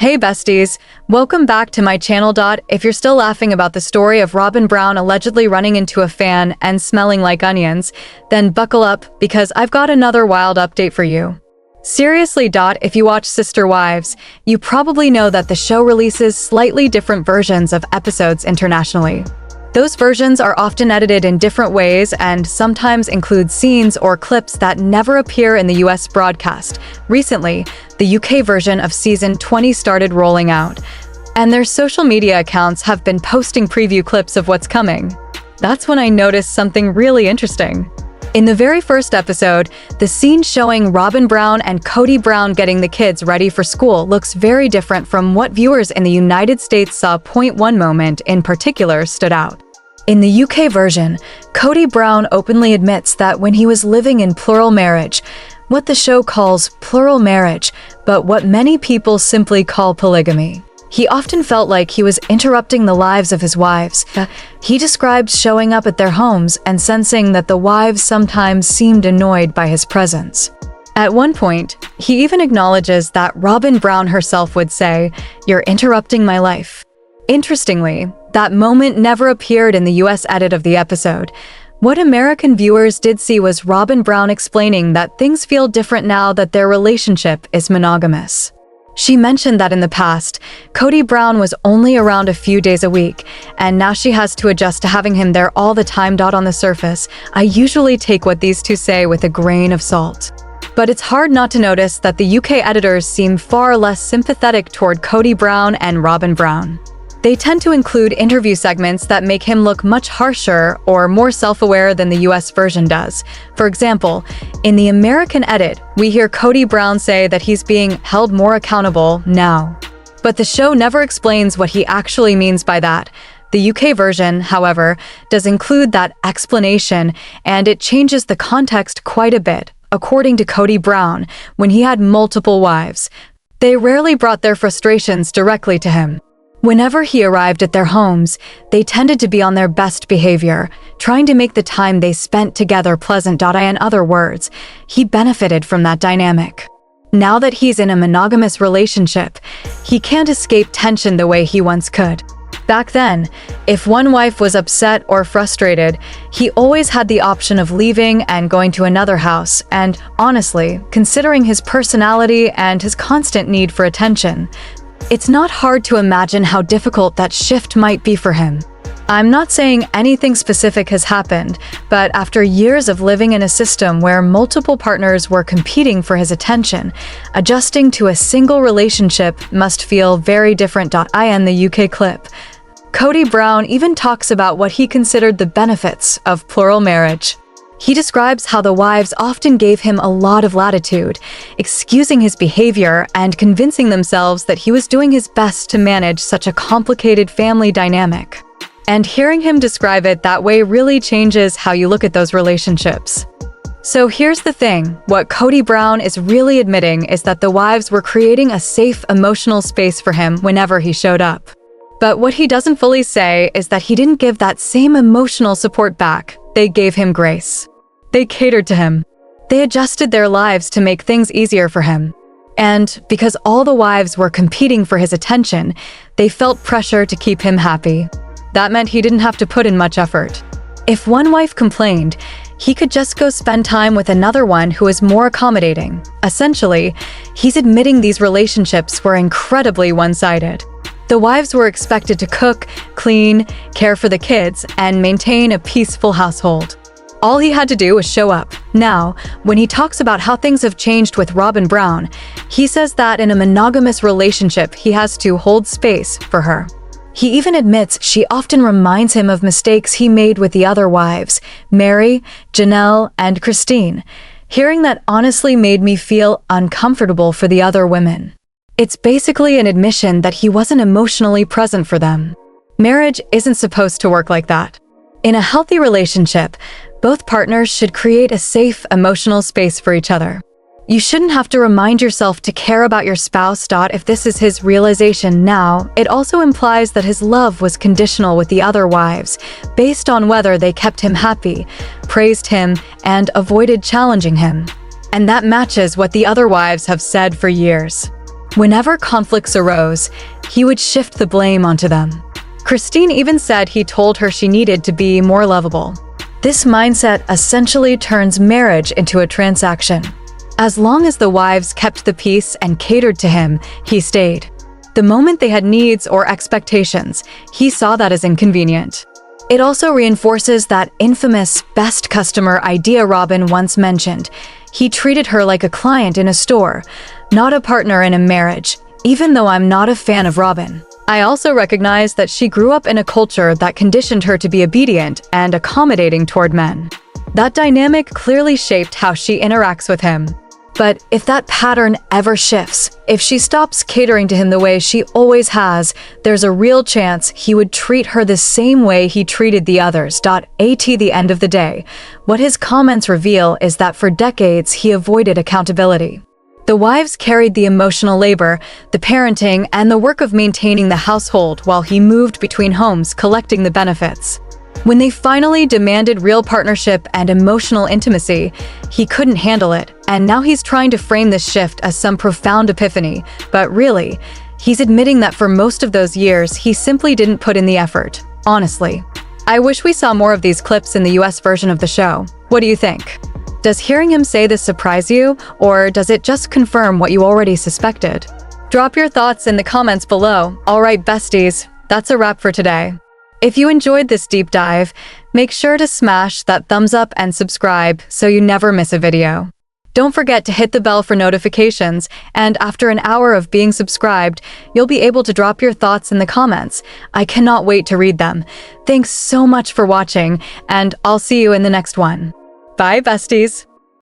Hey besties, welcome back to my channel. If you're still laughing about the story of Robyn Brown allegedly running into a fan and smelling like onions, then buckle up because I've got another wild update for you. Seriously, if you watch Sister Wives, you probably know that the show releases slightly different versions of episodes internationally. Those versions are often edited in different ways and sometimes include scenes or clips that never appear in the US broadcast. Recently, the UK version of season 20 started rolling out, and their social media accounts have been posting preview clips of what's coming. That's when I noticed something really interesting. In the very first episode, the scene showing Robyn Brown and Kody Brown getting the kids ready for school looks very different from what viewers in the United States saw. One moment in particular stood out. In the UK version, Kody Brown openly admits that when he was living in plural marriage, what the show calls plural marriage, but what many people simply call polygamy, he often felt like he was interrupting the lives of his wives. He described showing up at their homes and sensing that the wives sometimes seemed annoyed by his presence. At one point, he even acknowledges that Robyn Brown herself would say, "You're interrupting my life." Interestingly, that moment never appeared in the US edit of the episode. What American viewers did see was Robyn Brown explaining that things feel different now that their relationship is monogamous. She mentioned that in the past, Kody Brown was only around a few days a week, and now she has to adjust to having him there all the time. On the surface, I usually take what these two say with a grain of salt. But it's hard not to notice that the UK editors seem far less sympathetic toward Kody Brown and Robyn Brown. They tend to include interview segments that make him look much harsher or more self-aware than the US version does. For example, in the American edit, we hear Kody Brown say that he's being held more accountable now. But the show never explains what he actually means by that. The UK version, however, does include that explanation, and it changes the context quite a bit. According to Kody Brown, when he had multiple wives, they rarely brought their frustrations directly to him. Whenever he arrived at their homes, they tended to be on their best behavior, trying to make the time they spent together pleasant. In other words, he benefited from that dynamic. Now that he's in a monogamous relationship, he can't escape tension the way he once could. Back then, if one wife was upset or frustrated, he always had the option of leaving and going to another house, and honestly, considering his personality and his constant need for attention, it's not hard to imagine how difficult that shift might be for him. I'm not saying anything specific has happened, but after years of living in a system where multiple partners were competing for his attention, adjusting to a single relationship must feel very different. In the UK clip, Kody Brown even talks about what he considered the benefits of plural marriage. He describes how the wives often gave him a lot of latitude, excusing his behavior and convincing themselves that he was doing his best to manage such a complicated family dynamic. And hearing him describe it that way really changes how you look at those relationships. So here's the thing, what Kody Brown is really admitting is that the wives were creating a safe emotional space for him whenever he showed up. But what he doesn't fully say is that he didn't give that same emotional support back. They gave him grace. They catered to him. They adjusted their lives to make things easier for him. And because all the wives were competing for his attention, they felt pressure to keep him happy. That meant he didn't have to put in much effort. If one wife complained, he could just go spend time with another one who was more accommodating. Essentially, he's admitting these relationships were incredibly one-sided. The wives were expected to cook, clean, care for the kids, and maintain a peaceful household. All he had to do was show up. Now, when he talks about how things have changed with Robyn Brown, he says that in a monogamous relationship, he has to hold space for her. He even admits she often reminds him of mistakes he made with the other wives, Mary, Janelle, and Christine. Hearing that honestly made me feel uncomfortable for the other women. It's basically an admission that he wasn't emotionally present for them. Marriage isn't supposed to work like that. In a healthy relationship, both partners should create a safe, emotional space for each other. You shouldn't have to remind yourself to care about your spouse. If this is his realization now, it also implies that his love was conditional with the other wives, based on whether they kept him happy, praised him, and avoided challenging him. And that matches what the other wives have said for years. Whenever conflicts arose, he would shift the blame onto them. Christine even said he told her she needed to be more lovable. This mindset essentially turns marriage into a transaction. As long as the wives kept the peace and catered to him, he stayed. The moment they had needs or expectations, he saw that as inconvenient. It also reinforces that infamous best customer idea Robyn once mentioned. He treated her like a client in a store, not a partner in a marriage, even though I'm not a fan of Robyn. I also recognize that she grew up in a culture that conditioned her to be obedient and accommodating toward men. That dynamic clearly shaped how she interacts with him. But if that pattern ever shifts, if she stops catering to him the way she always has, there's a real chance he would treat her the same way he treated the others. At the end of the day, what his comments reveal is that for decades he avoided accountability. The wives carried the emotional labor, the parenting, and the work of maintaining the household while he moved between homes collecting the benefits. When they finally demanded real partnership and emotional intimacy, he couldn't handle it, and now he's trying to frame this shift as some profound epiphany. But really, he's admitting that for most of those years, he simply didn't put in the effort. Honestly. I wish we saw more of these clips in the US version of the show. What do you think? Does hearing him say this surprise you, or does it just confirm what you already suspected? Drop your thoughts in the comments below. Alright, besties, that's a wrap for today. If you enjoyed this deep dive, make sure to smash that thumbs up and subscribe so you never miss a video. Don't forget to hit the bell for notifications, and after an hour of being subscribed, you'll be able to drop your thoughts in the comments. I cannot wait to read them. Thanks so much for watching, and I'll see you in the next one. Bye, besties!